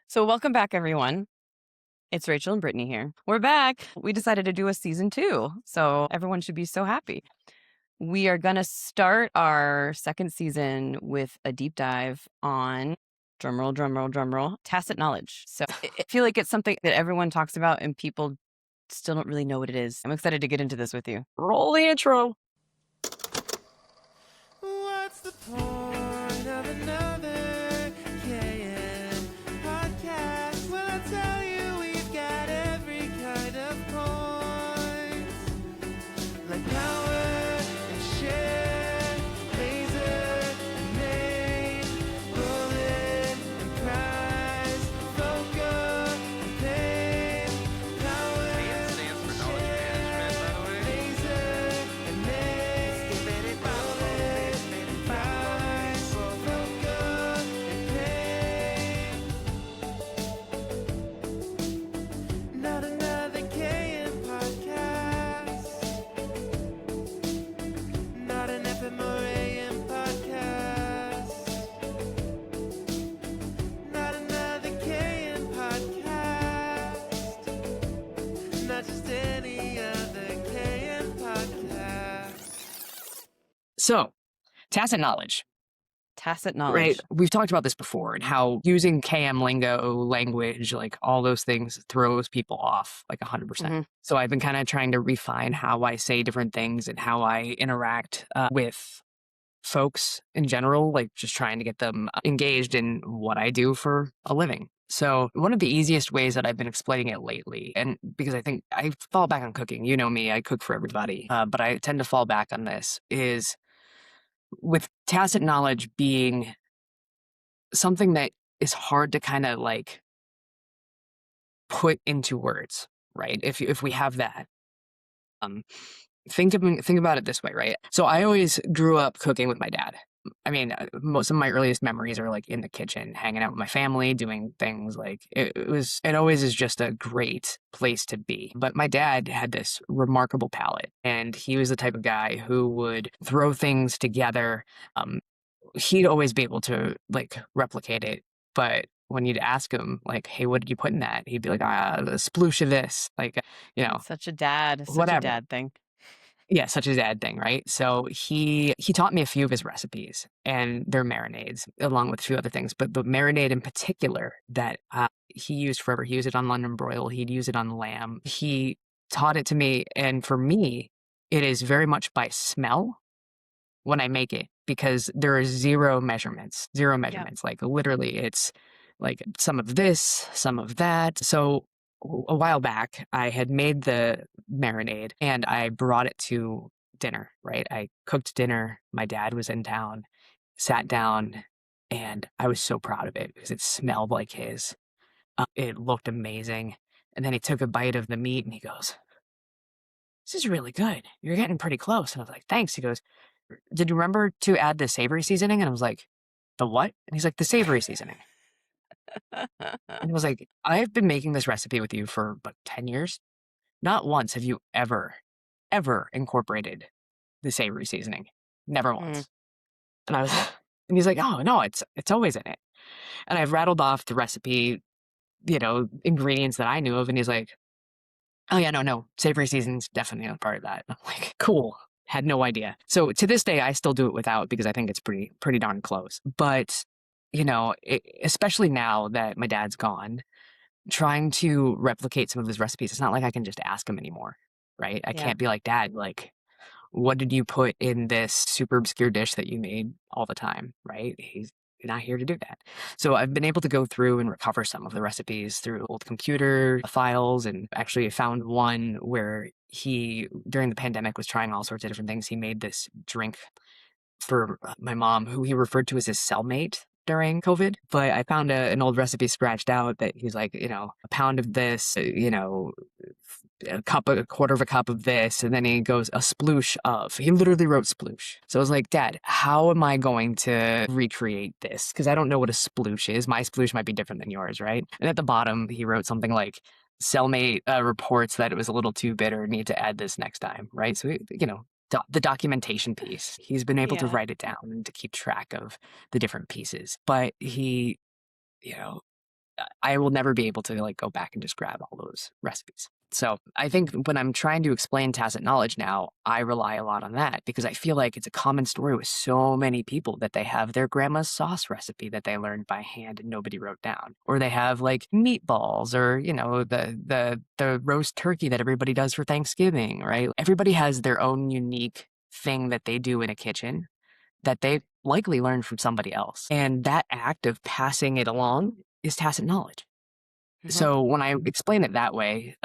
So welcome back, everyone. It's Rachel and Brittany here. We're back. We decided to do a season 2, so everyone should be so happy. We are going to start our second season with a deep dive on, drumroll, drumroll, drumroll, tacit knowledge. So I feel like it's something that everyone talks about and people still don't really know what it is. I'm excited to get into this with you. Roll the intro. What's the point of another KM podcast? Well, I tell you, we've got every kind of point, like power and share, laser and main, bullet and prize, focus and pain, power and stands for knowledge management, by the way. Laser and main, bullet and prize, focus and pain. Not another KM podcast. Not an Ep1 podcast. Not another KM podcast. Not just any other KM podcast. So, tacit knowledge, Tacit knowledge. right? We've talked about this before and how using KM lingo, language, like all those things throws people off like 100%. Mhm. So I've been kind of trying to refine how I say different things and how I interact with folks in general, like just trying to get them engaged in what I do for a living. So one of the easiest ways that I've been explaining it lately, and because I think I fall back on cooking, you know me, I cook for everybody, but I tend to fall back on this, is with tacit knowledge being something that is hard to kind of like put into words, right? If we have that, think about it this way, right? So I always grew up cooking with my dad. I mean, most of my earliest memories are like in the kitchen, hanging out with my family, doing things like it always is just a great place to be. But my dad had this remarkable palate, and he was the type of guy who would throw things together. He'd always be able to like replicate it, but when you'd ask him like, "Hey, what did you put in that?" He'd be like, "A sploosh of this," like, Such a dad. Such a whatever. dad thing. Yeah, such a dad thing, right? So he taught me a few of his recipes and their marinades, along with a few other things. But the marinade in particular that he used forever, he used it on London broil, he'd use it on lamb. He taught it to me, and for me, it is very much by smell when I make it, because there are zero measurements. Like literally, it's like some of this, some of that. So a while back, I had made the marinade and I brought it to dinner, right? I cooked dinner. My dad was in town, sat down, and I was so proud of it because it smelled like his. It looked amazing. And then he took a bite of the meat and he goes, "This is really good. You're getting pretty close." And I was like, "Thanks." He goes, "Did you remember to add the savory seasoning?" And I was like, "The what?" And he's like, "The savory seasoning." And I was like, "I've been making this recipe with you for about 10 years. Not once have you ever incorporated the savory seasoning. Never once." And I was, and he's like, "Oh no, it's always in it." And I've rattled off the recipe, ingredients that I knew of. And he's like, "Oh yeah, no, savory seasoning's definitely a part of that." And I'm like, "Cool." Had no idea. So to this day, I still do it without because I think it's pretty darn close. But, especially now that my dad's gone, trying to replicate some of his recipes, it's not like I can just ask him anymore, right? I Yeah. can't be like, "Dad, like, what did you put in this super obscure dish that you made all the time?" Right? He's not here to do that. So I've been able to go through and recover some of the recipes through old computer files, and actually found one where he, during the pandemic, was trying all sorts of different things. He made this drink for my mom, who he referred to as his cellmate during COVID. But I found an old recipe scratched out that he's like, a pound of this, a quarter of a cup of this, and then he goes a sploosh of. He literally wrote sploosh. So I was like, "Dad, how am I going to recreate this? Because I don't know what a sploosh is. My sploosh might be different than yours, right?" And at the bottom, he wrote something like, "Cellmate reports that it was a little too bitter. Need to add this next time," right? So the documentation piece. He's been able to Yeah. write it down and to keep track of the different pieces. But he, I will never be able to like go back and just grab all those recipes. So I think when I'm trying to explain tacit knowledge now, I rely a lot on that because I feel like it's a common story with so many people that they have their grandma's sauce recipe that they learned by hand and nobody wrote down, or they have like meatballs, or the roast turkey that everybody does for Thanksgiving, right? Everybody has their own unique thing that they do in a kitchen that they likely learned from somebody else, and that act of passing it along is tacit knowledge. So when I explain it that way,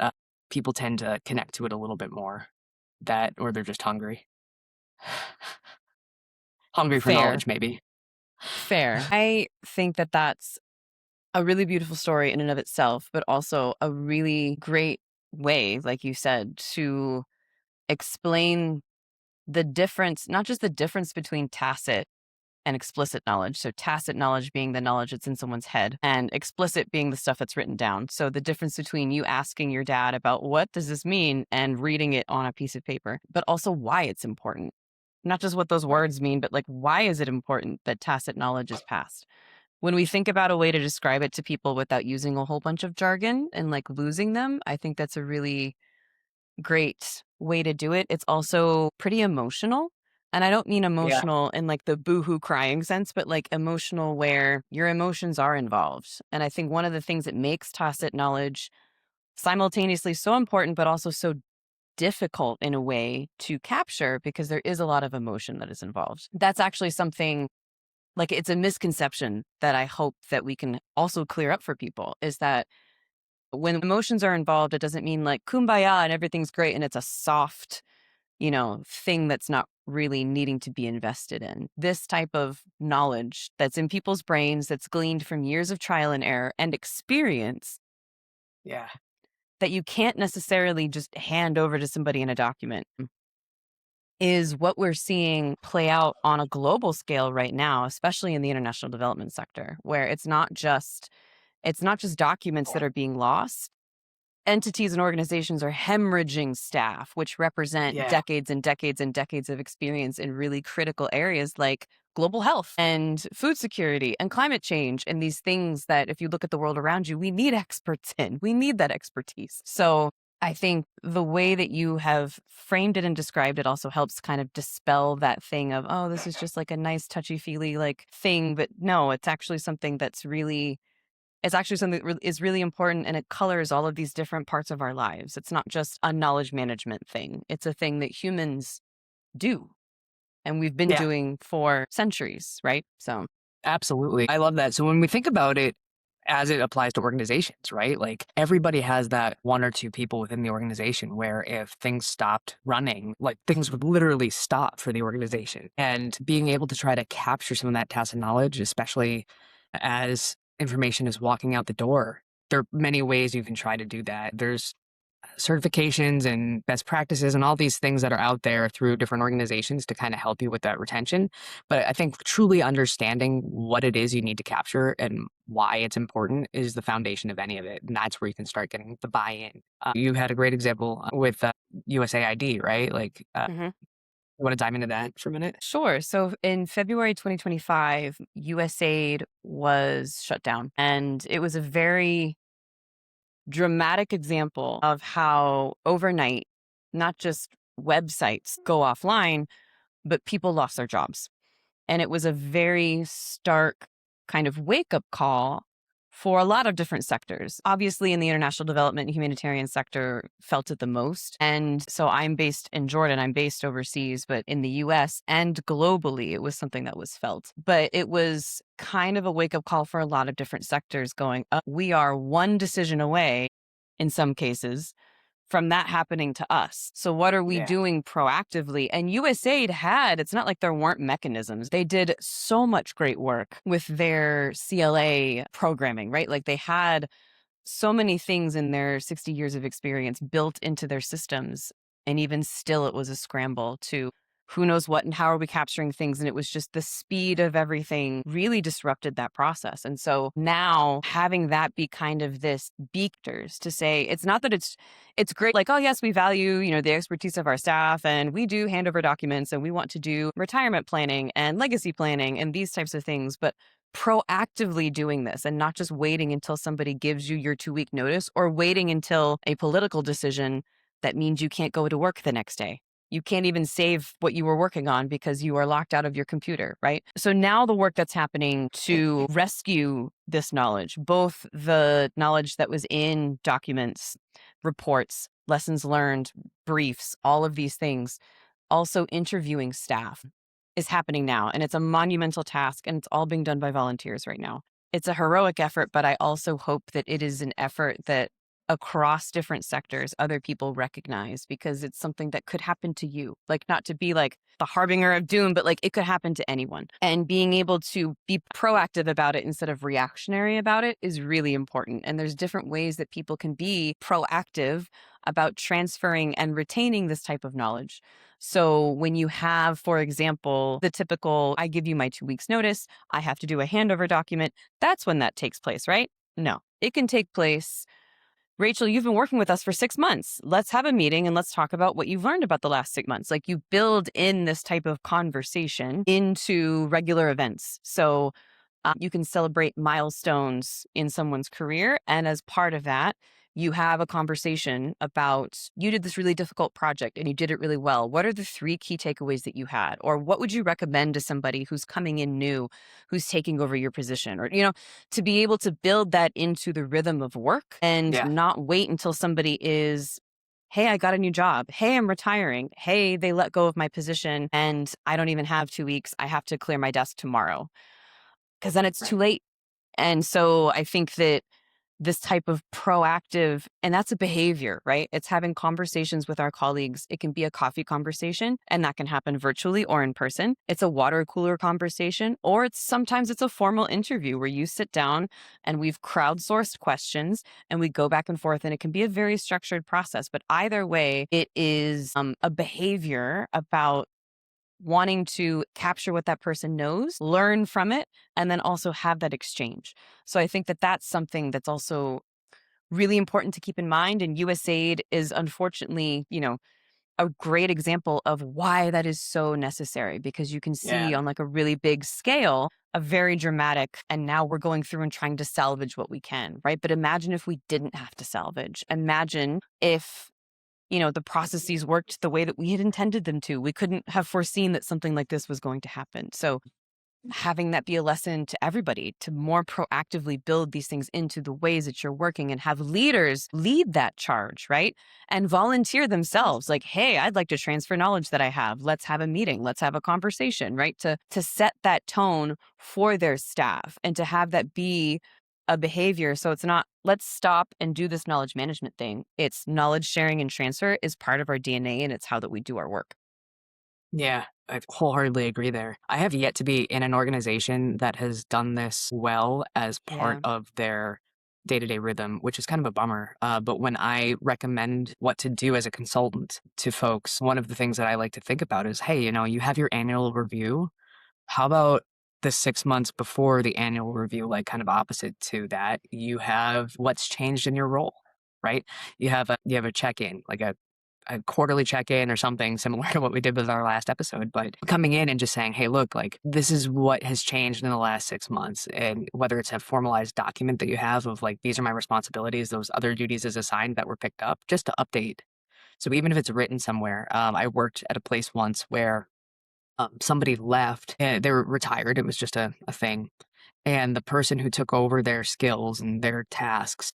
people tend to connect to it a little bit more. That, or they're just hungry. Hungry for Fair. knowledge, maybe. Fair. I think that that's a really beautiful story in and of itself, but also a really great way, like you said, to explain the difference, not just the difference between tacit and explicit knowledge. So tacit knowledge being the knowledge that's in someone's head, and explicit being the stuff that's written down. So the difference between you asking your dad about what does this mean and reading it on a piece of paper, but also why it's important. Not just what those words mean, but like, why is it important that tacit knowledge is passed? When we think about a way to describe it to people without using a whole bunch of jargon and like losing them, I think that's a really great way to do it. It's also pretty emotional. And I don't mean emotional in like the boohoo crying sense, but like emotional where your emotions are involved. And I think one of the things that makes tacit knowledge simultaneously so important, but also so difficult in a way to capture because there is a lot of emotion that is involved. That's actually something like it's a misconception that I hope that we can also clear up for people, is that when emotions are involved, it doesn't mean like kumbaya and everything's great and it's a soft, thing that's not really needing to be invested in. This type of knowledge that's in people's brains, that's gleaned from years of trial and error and experience Yeah. that you can't necessarily just hand over to somebody in a document, is what we're seeing play out on a global scale right now, especially in the international development sector, where it's not just documents that are being lost. Entities and organizations are hemorrhaging staff, which represent Yeah. decades and decades and decades of experience in really critical areas like global health and food security and climate change, and these things that if you look at the world around you, we need experts in. We need that expertise. So I think the way that you have framed it and described it also helps kind of dispel that thing of, oh, this is just like a nice touchy-feely like thing. But no, it's actually something that is really important, and it colors all of these different parts of our lives. It's not just a knowledge management thing. It's a thing that humans do, and we've been doing for centuries, right? So Absolutely. I love that. So when we think about it as it applies to organizations, right? Like everybody has that one or two people within the organization where if things stopped running, like things would literally stop for the organization. And being able to try to capture some of that tacit knowledge, especially as information is walking out the door, there are many ways you can try to do that. There's certifications and best practices and all these things that are out there through different organizations to kind of help you with that retention. But I think truly understanding what it is you need to capture and why it's important is the foundation of any of it. And that's where you can start getting the buy-in. You had a great example with USAID, right? Like, Mhm. you want to dive into that for a minute? Sure. So in February 2025, USAID was shut down, and it was a very dramatic example of how overnight, not just websites go offline, but people lost their jobs. And it was a very stark kind of wake up call for a lot of different sectors. Obviously, in the international development and humanitarian sector, felt it the most. And so I'm based in Jordan, I'm based overseas, but in the US and globally, it was something that was felt. But it was kind of a wake up call for a lot of different sectors going, we are one decision away in some cases from that happening to us. So what are we doing proactively? And USAID it's not like there weren't mechanisms. They did so much great work with their CLA programming, right? Like they had so many things in their 60 years of experience built into their systems. And even still, it was a scramble to who knows what and how are we capturing things. And it was just the speed of everything really disrupted that process. And so now having that be kind of this beactors to say, it's not that it's great. Like, oh, yes, we value, the expertise of our staff, and we do hand over documents, and we want to do retirement planning and legacy planning and these types of things. But proactively doing this and not just waiting until somebody gives you your 2-week notice or waiting until a political decision that means you can't go to work the next day. You can't even save what you were working on because you are locked out of your computer, right? So now the work that's happening to rescue this knowledge, both the knowledge that was in documents, reports, lessons learned, briefs, all of these things, also interviewing staff is happening now. And it's a monumental task, and it's all being done by volunteers right now. It's a heroic effort, but I also hope that it is an effort that across different sectors, other people recognize, because it's something that could happen to you. Like, not to be like the harbinger of doom, but like it could happen to anyone. And being able to be proactive about it instead of reactionary about it is really important. And there's different ways that people can be proactive about transferring and retaining this type of knowledge. So when you have, for example, the typical, I give you my 2 weeks notice, I have to do a handover document, that's when that takes place, right? No, it can take place. Rachel, you've been working with us for 6 months. Let's have a meeting and let's talk about what you've learned about the last 6 months. Like, you build in this type of conversation into regular events. So you can celebrate milestones in someone's career. And as part of that, you have a conversation about, you did this really difficult project and you did it really well. What are the 3 key takeaways that you had? Or what would you recommend to somebody who's coming in new, who's taking over your position? Or, to be able to build that into the rhythm of work and Yeah. not wait until somebody is, hey, I got a new job. Hey, I'm retiring. Hey, they let go of my position and I don't even have 2 weeks. I have to clear my desk tomorrow. Because then it's too late. And so I think that this type of proactive, and that's a behavior, right? It's having conversations with our colleagues. It can be a coffee conversation, and that can happen virtually or in person. It's a water cooler conversation, or sometimes it's a formal interview where you sit down and we've crowdsourced questions and we go back and forth, and it can be a very structured process. But either way, it is a behavior about wanting to capture what that person knows, learn from it, and then also have that exchange. So I think that that's something that's also really important to keep in mind. And USAID is unfortunately, a great example of why that is so necessary, because you can see Yeah. on like a really big scale, a very dramatic, and now we're going through and trying to salvage what we can, right? But imagine if we didn't have to salvage. Imagine if the processes worked the way that we had intended them to. We couldn't have foreseen that something like this was going to happen. So having that be a lesson to everybody to more proactively build these things into the ways that you're working, and have leaders lead that charge, right? And volunteer themselves, like, hey, I'd like to transfer knowledge that I have. Let's have a meeting. Let's have a conversation, right? To set that tone for their staff and to have that be a behavior. So it's not, let's stop and do this knowledge management thing. It's knowledge sharing and transfer is part of our DNA, and it's how that we do our work. Yeah, I wholeheartedly agree there. I have yet to be in an organization that has done this well as part Yeah. of their day-to-day rhythm, which is kind of a bummer. But when I recommend what to do as a consultant to folks, one of the things that I like to think about is, hey, you have your annual review. How about the 6 months before the annual review, like kind of opposite to that, you have what's changed in your role, right? You have a check-in, like a quarterly check-in or something similar to what we did with our last episode, but coming in and just saying, hey, look, like this is what has changed in the last 6 months. And whether it's a formalized document that you have of like, these are my responsibilities, those other duties as assigned that were picked up, just to update. So even if it's written somewhere, I worked at a place once where somebody left, and they were retired. It was just a thing. And the person who took over their skills and their tasks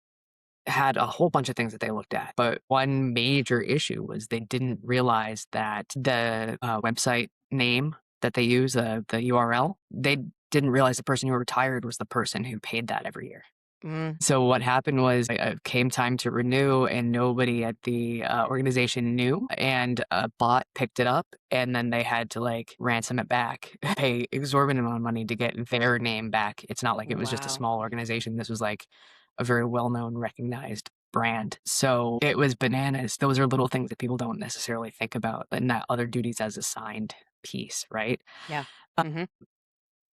had a whole bunch of things that they looked at. But one major issue was they didn't realize that the website name that they use, the URL, they didn't realize the person who retired was the person who paid that every year. Mm. So what happened was it came time to renew, and nobody at the organization knew, and a bot picked it up, and then they had to like ransom it back, pay exorbitant amount of money to get their name back. It's not like it was just a Wow. small organization. This was like a very well-known, recognized brand. So it was bananas. Those are little things that people don't necessarily think about, and that other duties as assigned piece, right? Yeah. Uh, hmm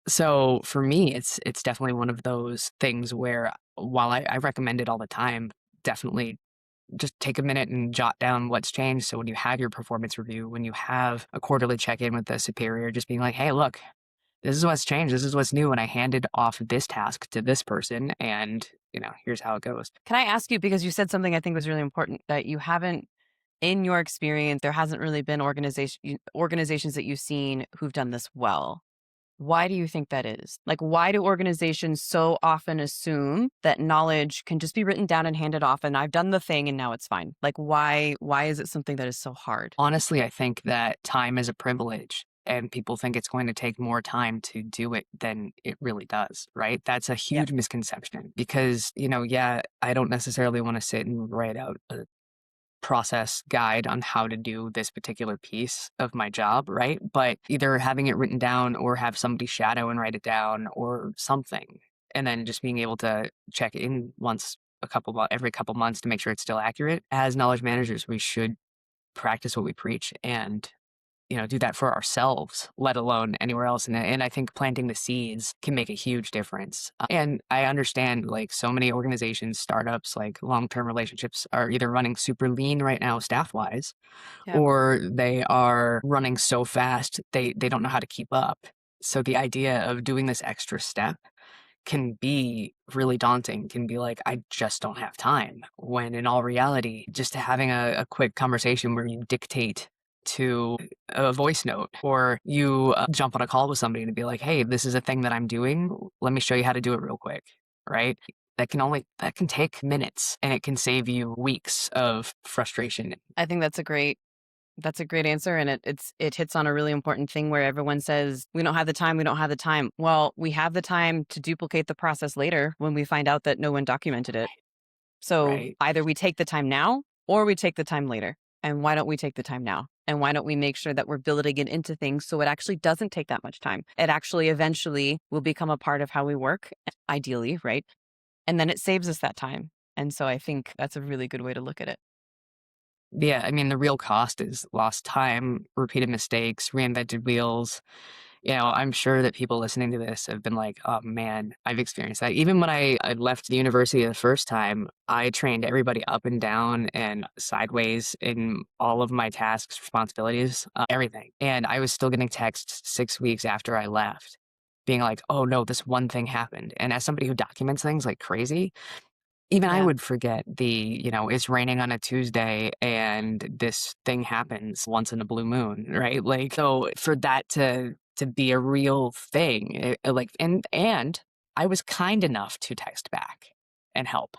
So for me, it's definitely one of those things where while I recommend it all the time, definitely just take a minute and jot down what's changed. So when you have your performance review, when you have a quarterly check-in with the superior, just being like, hey, look, this is what's changed. This is what's new. And I handed off this task to this person, and here's how it goes. Can I ask you, because you said something I think was really important, that you haven't, in your experience, there hasn't really been organizations that you've seen who've done this well. Why do you think that is? Like, why do organizations so often assume that knowledge can just be written down and handed off, and I've done the thing and now it's fine? Like, why is it something that is so hard? Honestly, I think that time is a privilege, and people think it's going to take more time to do it than it really does, right? That's a huge misconception because, I don't necessarily want to sit and write out a process guide on how to do this particular piece of my job, right? But either having it written down or have somebody shadow and write it down or something. And then just being able to check in every couple months to make sure it's still accurate. As knowledge managers, we should practice what we preach and do that for ourselves, let alone anywhere else. And I think planting the seeds can make a huge difference. And I understand like so many organizations, startups, like long-term relationships are either running super lean right now staff-wise, or they are running so fast they don't know how to keep up. So the idea of doing this extra step can be really daunting, can be like, I just don't have time. When in all reality, just having a quick conversation where you dictate to a voice note, or you jump on a call with somebody to be like, hey, this is a thing that I'm doing. Let me show you how to do it real quick, right? That can take minutes, and it can save you weeks of frustration. I think that's a great answer. And it hits on a really important thing where everyone says, we don't have the time. Well, we have the time to duplicate the process later when we find out that no one documented it. So either we take the time now or we take the time later. And why don't we take the time now? And why don't we make sure that we're building it into things so it actually doesn't take that much time? It actually eventually will become a part of how we work, ideally, right? And then it saves us that time. And so I think that's a really good way to look at it. Yeah, I mean, the real cost is lost time, repeated mistakes, reinvented wheels. I'm sure that people listening to this have been like, oh man, I've experienced that. Even when I left the university the first time, I trained everybody up and down and sideways in all of my tasks, responsibilities, everything. And I was still getting texts 6 weeks after I left being like, oh no, this one thing happened. And as somebody who documents things like crazy, even I would forget it's raining on a Tuesday and this thing happens once in a blue moon, right? Like, so for that to be a real thing, and I was kind enough to text back and help.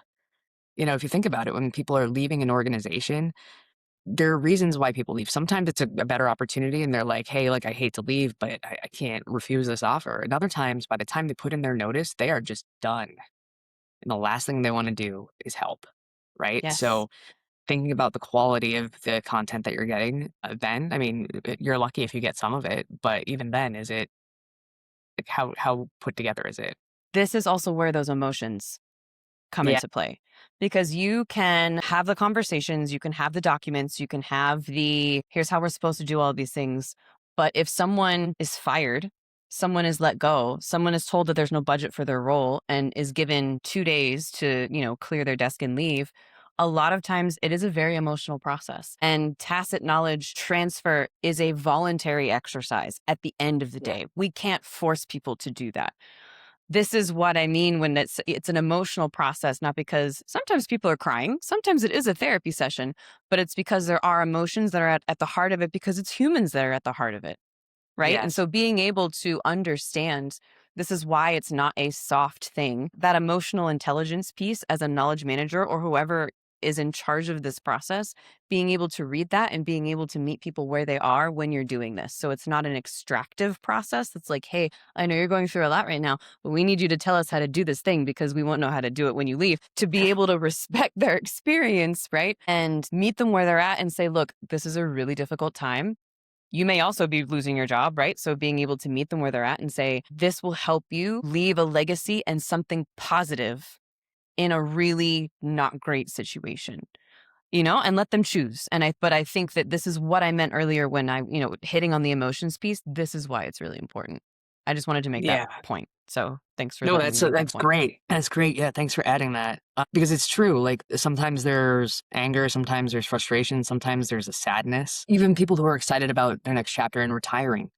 If you think about it, when people are leaving an organization, there are reasons why people leave. Sometimes it's a better opportunity and they're like, hey, like, I hate to leave, but I can't refuse this offer. And other times, by the time they put in their notice, they are just done. And the last thing they want to do is help, right? Yes. So thinking about the quality of the content that you're getting, then, I mean, you're lucky if you get some of it, but even then, is it, like, how put together is it? This is also where those emotions come into play, because you can have the conversations, you can have the documents, you can have here's how we're supposed to do all these things. But if someone is fired, someone is let go, someone is told that there's no budget for their role and is given 2 days to, clear their desk and leave, a lot of times it is a very emotional process. And tacit knowledge transfer is a voluntary exercise at the end of the day. We can't force people to do that. This is what I mean when it's an emotional process, not because sometimes people are crying. Sometimes it is a therapy session, but it's because there are emotions that are at the heart of it, because it's humans that are at the heart of it. Right. Yes. And so being able to understand, this is why it's not a soft thing, that emotional intelligence piece as a knowledge manager or whoever is in charge of this process, being able to read that and being able to meet people where they are when you're doing this. So it's not an extractive process. That's like, hey, I know you're going through a lot right now, but we need you to tell us how to do this thing because we won't know how to do it when you leave. To be able to respect their experience, right? And meet them where they're at and say, look, this is a really difficult time. You may also be losing your job, right? So being able to meet them where they're at and say, this will help you leave a legacy and something positive in a really not great situation, and let them choose. But I think that this is what I meant earlier when I, hitting on the emotions piece. This is why it's really important. I just wanted to make that point. So thanks for letting me make that point. Great. That's great. Yeah, thanks for adding that. Because it's true. Like sometimes there's anger, sometimes there's frustration, sometimes there's a sadness. Even people who are excited about their next chapter and retiring,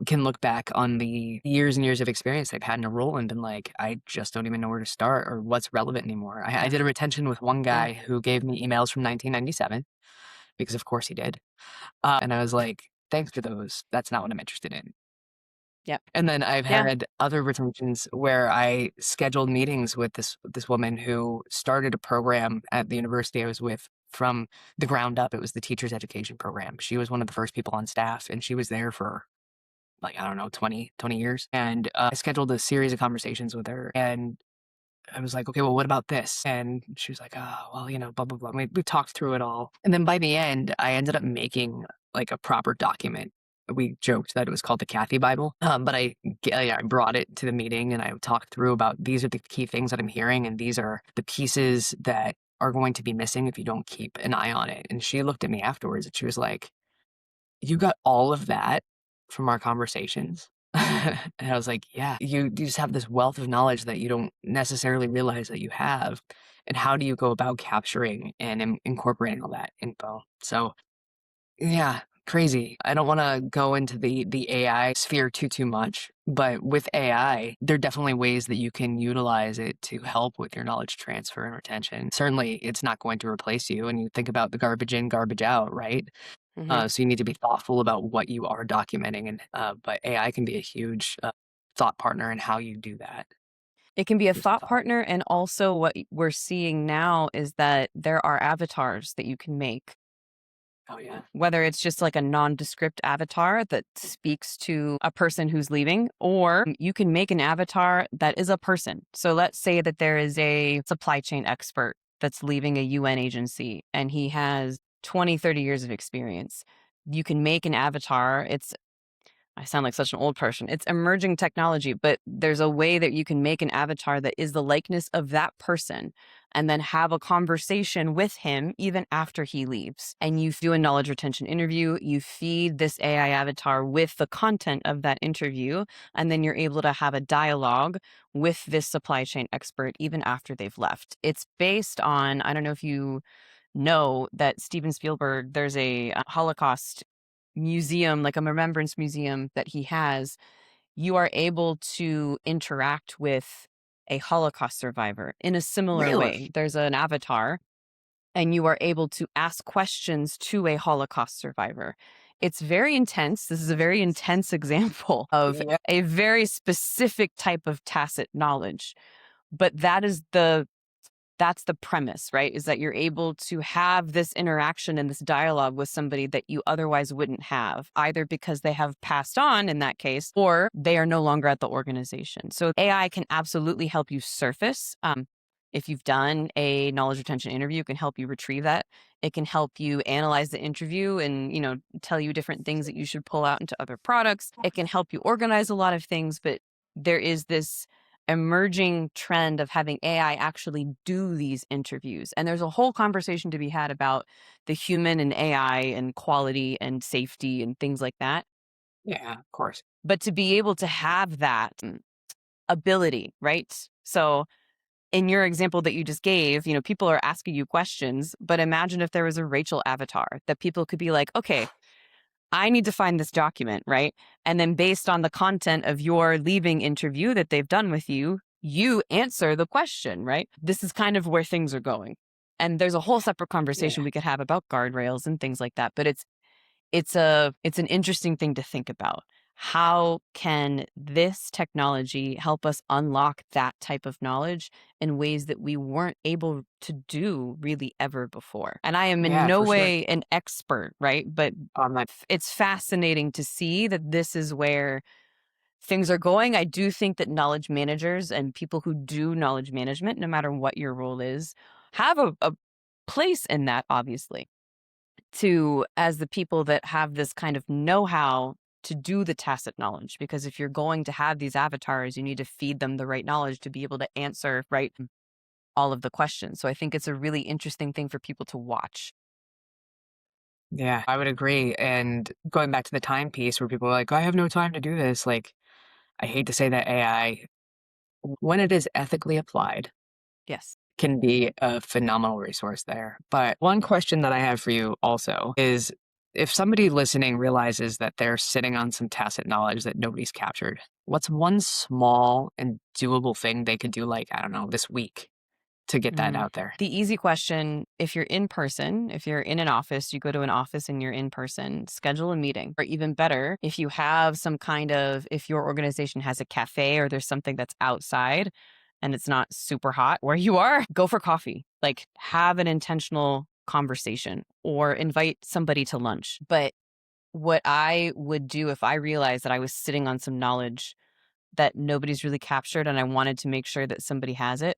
can look back on the years and years of experience they've had in a role and been like, I just don't even know where to start or what's relevant anymore. I did a retention with one guy who gave me emails from 1997 because of course he did. And I was like, thanks for those. That's not what I'm interested in. Yep. And then I've Yeah. had other retentions where I scheduled meetings with this woman who started a program at the university I was with from the ground up. It was the teacher's education program. She was one of the first people on staff, and she was there for like, I don't know, 20 years. And I scheduled a series of conversations with her, and I was like, okay, well, what about this? And she was like, oh, well, you know, blah, blah, blah. We talked through it all. And then by the end, I ended up making like a proper document. We joked that it was called the Kathy Bible, but I brought it to the meeting and I talked through about these are the key things that I'm hearing, and these are the pieces that are going to be missing if you don't keep an eye on it. And she looked at me afterwards and she was like, you got all of that from our conversations? And I was like, yeah, you just have this wealth of knowledge that you don't necessarily realize that you have. And how do you go about capturing and incorporating all that info? So yeah, crazy. I don't want to go into the AI sphere too much, but with AI, there are definitely ways that you can utilize it to help with your knowledge transfer and retention. Certainly, it's not going to replace you. And you think about the garbage in, garbage out, right? So you need to be thoughtful about what you are documenting, and but AI can be a huge thought partner in how you do that. It can be a Food for thought thought. partner, and also what we're seeing now is that there are avatars that you can make, Oh yeah, whether it's just like a nondescript avatar that speaks to a person who's leaving, or you can make an avatar that is a person. So let's say that there is a supply chain expert that's leaving a UN agency and he has 20, 30 years of experience. You can make an avatar. I sound like such an old person. It's emerging technology, but there's a way that you can make an avatar that is the likeness of that person and then have a conversation with him even after he leaves. And you do a knowledge retention interview, you feed this AI avatar with the content of that interview, and then you're able to have a dialogue with this supply chain expert even after they've left. It's based on, I don't know if you know that Steven Spielberg, there's a Holocaust museum, like a remembrance museum that he has. You are able to interact with a Holocaust survivor in a similar way. really? There's an avatar, and you are able to ask questions to a Holocaust survivor. It's very intense. This is a very intense example of Yeah, a very specific type of tacit knowledge. But that's the premise, right? Is that you're able to have this interaction and this dialogue with somebody that you otherwise wouldn't have, either because they have passed on in that case, or they are no longer at the organization. So AI can absolutely help you surface. If you've done a knowledge retention interview, it can help you retrieve that. It can help you analyze the interview and, tell you different things that you should pull out into other products. It can help you organize a lot of things, but there is this emerging trend of having AI actually do these interviews. And there's a whole conversation to be had about the human and AI and quality and safety and things like that. yeah, of course. But to be able to have that ability, right? So in your example that you just gave, people are asking you questions, but imagine if there was a Rachel avatar that people could be like, okay, I need to find this document, right? And then based on the content of your leaving interview that they've done with you, you answer the question, right? This is kind of where things are going. And there's a whole separate conversation Yeah, we could have about guardrails and things like that, but it's an interesting thing to think about. How can this technology help us unlock that type of knowledge in ways that we weren't able to do really ever before? And I am in yeah, no for sure. way an expert, right? But That it's fascinating to see that this is where things are going. I do think that knowledge managers and people who do knowledge management, no matter what your role is, have a place in that, obviously, to as the people that have this kind of know-how to do the tacit knowledge. Because if you're going to have these avatars, you need to feed them the right knowledge to be able to answer right all of the questions. So I think it's a really interesting thing for people to watch. Yeah, I would agree. And going back to the time piece where people are like, I have no time to do this. Like, I hate to say that AI, when it is ethically applied, Yes. can be a phenomenal resource there. But one question that I have for you also is If somebody listening realizes that they're sitting on some tacit knowledge that nobody's captured, what's one small and doable thing they could do, like, I don't know, this week to get that out there? The easy question, if you're in person, if you're in an office, you go to an office and you're in person, schedule a meeting. Or even better, if you have some kind of, if your organization has a cafe or there's something that's outside and it's not super hot where you are, go for coffee. Like, have an intentional conversation or invite somebody to lunch. But what I would do if I realized that I was sitting on some knowledge that nobody's really captured and I wanted to make sure that somebody has it,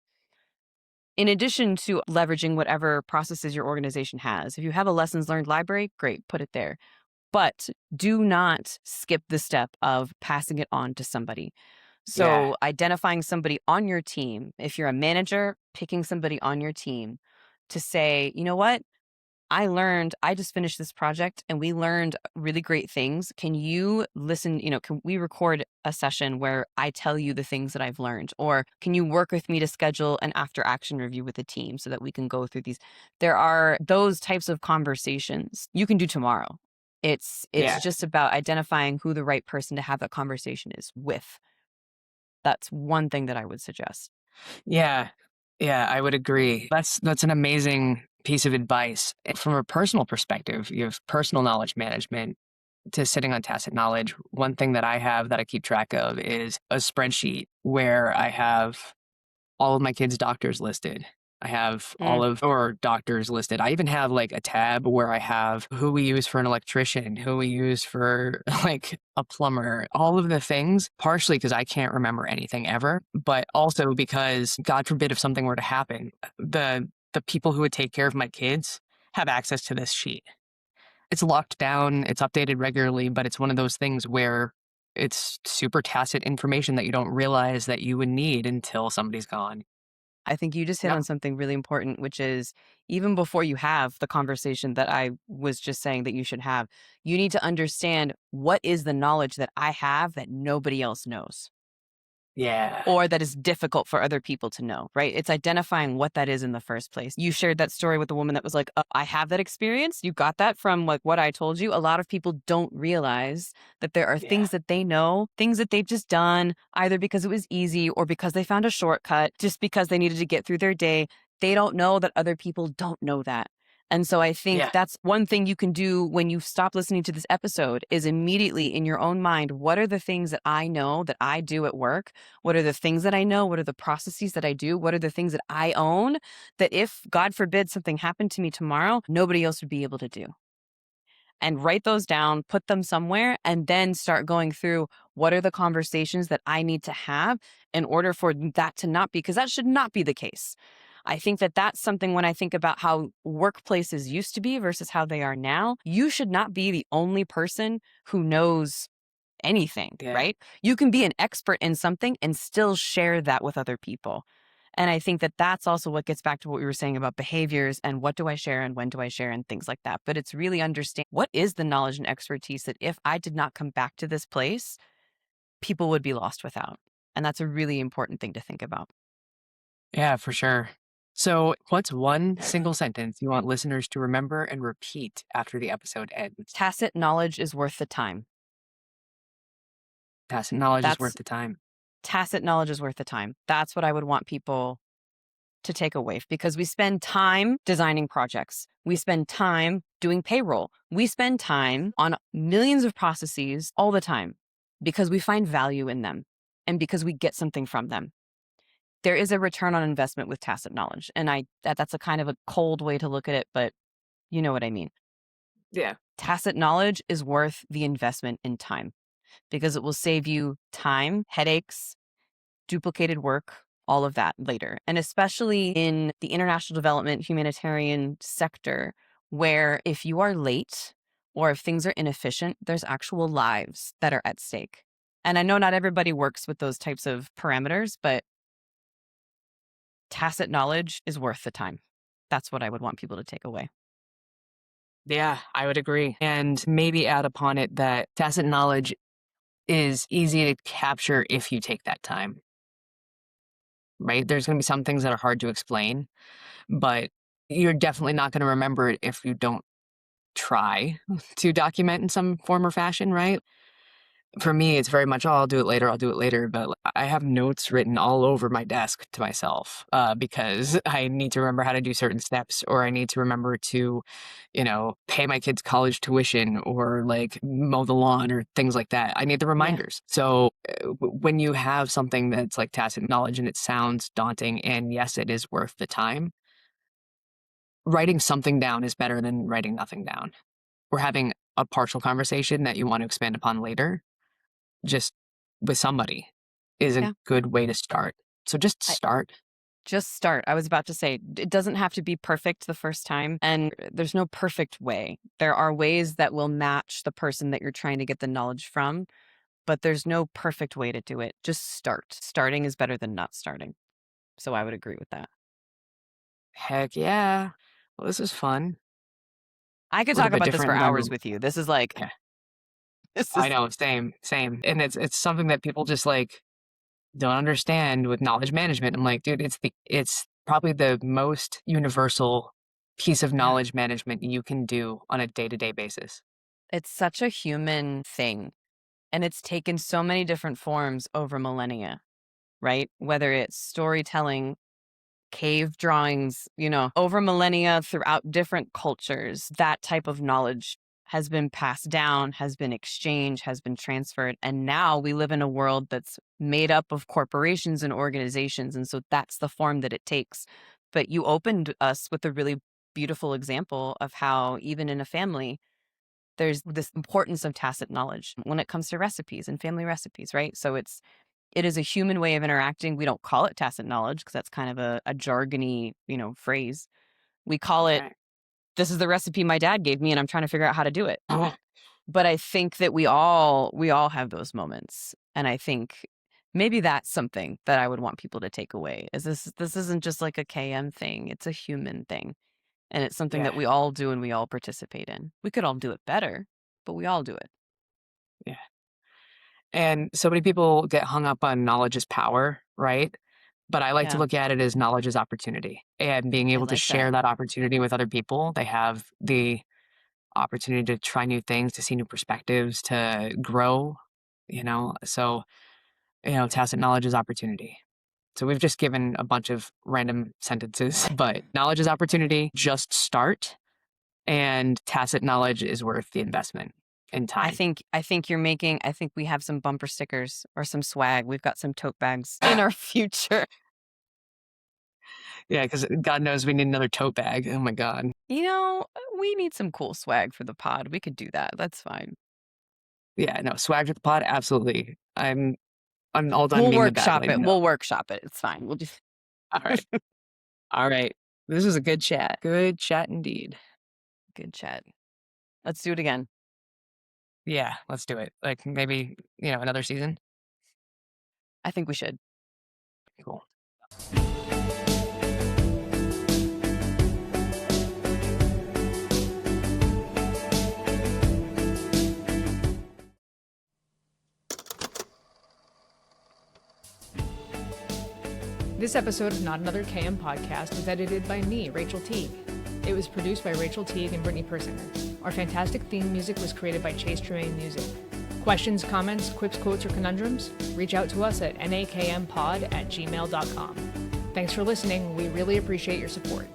in addition to leveraging whatever processes your organization has, if you have a lessons learned library, great, put it there. But do not skip the step of passing it on to somebody. Yeah. So, identifying somebody on your team, if you're a manager, picking somebody on your team to say, you know what? I just finished this project and we learned really great things. Can you listen? Can we record a session where I tell you the things that I've learned? Or can you work with me to schedule an after action review with the team so that we can go through these? There are those types of conversations you can do tomorrow. It's Yeah. just about identifying who the right person to have that conversation is with. That's one thing that I would suggest. Yeah. Yeah, I would agree. That's an amazing piece of advice. From a personal perspective, you have personal knowledge management to sitting on tacit knowledge. One thing that I have that I keep track of is a spreadsheet where I have all of my kids' doctors listed. I have all Mm. of our doctors listed. I even have like a tab where I have who we use for an electrician, who we use for like a plumber, all of the things, partially because I can't remember anything ever, but also because God forbid if something were to happen, the people who would take care of my kids have access to this sheet. It's locked down, it's updated regularly, but it's one of those things where it's super tacit information that you don't realize that you would need until somebody's gone. I think you just hit Yep. on something really important, which is even before you have the conversation that I was just saying that you should have, you need to understand what is the knowledge that I have that nobody else knows Yeah. or that is difficult for other people to know, right? It's identifying what that is in the first place. You shared that story with the woman that was like, oh, I have that experience. You got that from like what I told you. A lot of people don't realize that there are Yeah. things that they know, things that they've just done, either because it was easy or because they found a shortcut, just because they needed to get through their day. They don't know that other people don't know that. And so I think Yeah. that's one thing you can do when you stop listening to this episode is immediately in your own mind, what are the things that I know that I do at work? What are the things that I know? What are the processes that I do? What are the things that I own that if, God forbid, something happened to me tomorrow, nobody else would be able to do? And write those down, put them somewhere, and then start going through what are the conversations that I need to have in order for that to not be, because that should not be the case. I think that that's something when I think about how workplaces used to be versus how they are now, you should not be the only person who knows anything, Yeah. right? You can be an expert in something and still share that with other people. And I think that that's also what gets back to what we were saying about behaviors and what do I share and when do I share and things like that. But it's really understand what is the knowledge and expertise that if I did not come back to this place, people would be lost without. And that's a really important thing to think about. Yeah, for sure. So, what's one single sentence you want listeners to remember and repeat after the episode ends? Tacit knowledge is worth the time. Tacit knowledge is worth That's the time. tacit knowledge is worth the time. That's what I would want people to take away because we spend time designing projects. We spend time doing payroll. We spend time on millions of processes all the time because we find value in them and because we get something from them. There is a return on investment with tacit knowledge. And that's a kind of a cold way to look at it, but you know what I mean. Yeah. Tacit knowledge is worth the investment in time because it will save you time, headaches, duplicated work, all of that later. And especially in the international development humanitarian sector, where if you are late or if things are inefficient, there's actual lives that are at stake. And I know not everybody works with those types of parameters, but tacit knowledge is worth the time. That's what I would want people to take away. Yeah, I would agree. And maybe add upon it that tacit knowledge is easy to capture if you take that time, right? There's going to be some things that are hard to explain, but you're definitely not going to remember it if you don't try to document in some form or fashion, right? For me, it's very much, oh, I'll do it later. I'll do it later. But I have notes written all over my desk to myself because I need to remember how to do certain steps, or I need to remember to, pay my kids' college tuition, or like mow the lawn, or things like that. I need the reminders. So when you have something that's like tacit knowledge and it sounds daunting, and yes, it is worth the time, writing something down is better than writing nothing down. Or having a partial conversation that you want to expand upon later, just with somebody, is a Yeah. good way to start. So just start. Just start. I was about to say, it doesn't have to be perfect the first time, and there's no perfect way. There are ways that will match the person that you're trying to get the knowledge from, but there's no perfect way to do it. Just start. Starting is better than not starting. So I would agree with that. Heck yeah. Well, this is fun. I could A little talk bit about this for different hours than, with you. This is like, yeah, this I is, know, same. And it's something that people just like don't understand with knowledge management. I'm like, dude, it's probably the most universal piece of yeah, knowledge management you can do on a day-to-day basis. it's such a human thing. And it's taken so many different forms over millennia, right? Whether it's storytelling, cave drawings, over millennia throughout different cultures, that type of knowledge has been passed down, has been exchanged, has been transferred. And now we live in a world that's made up of corporations and organizations. And so that's the form that it takes. But you opened us with a really beautiful example of how, even in a family, there's this importance of tacit knowledge when it comes to recipes and family recipes, right? So it is a human way of interacting. We don't call it tacit knowledge because that's kind of a jargony, phrase. We call it, Right. this is the recipe my dad gave me and I'm trying to figure out how to do it. But I think that we all have those moments. And I think maybe that's something that I would want people to take away, is this isn't just like a KM thing. It's a human thing. And it's something Yeah. that we all do and we all participate in. We could all do it better, but we all do it. Yeah. And so many people get hung up on knowledge is power, right? But I like to Yeah, look at it as knowledge is opportunity, and being I able to like that. share that opportunity with other people. They have the opportunity to try new things, to see new perspectives, to grow. So, tacit knowledge is opportunity. So we've just given a bunch of random sentences, but knowledge is opportunity, just start, and tacit knowledge is worth the investment in I time. think I think we have some bumper stickers or some swag. We've got some tote bags in our future. Yeah, because God knows we need another tote bag. Oh my God. We need some cool swag for the pod. We could do that. That's fine. Yeah, no, swag with the pod, absolutely. I'm all done We'll being the bad workshop lady. it. No. We'll workshop it. It's fine. We'll just All right. All right. This was a good chat. Good chat indeed. good chat. Let's do it again. Yeah, let's do it. Like maybe, another season. I think we should. Cool. This episode of Not Another KM Podcast was edited by me, Rachel Teague. It was produced by Rachel Teague and Brittany Persinger. Our fantastic theme music was created by Chase Tremaine Music. Questions, comments, quips, quotes, or conundrums? Reach out to us at nakmpod@gmail.com. Thanks for listening. We really appreciate your support.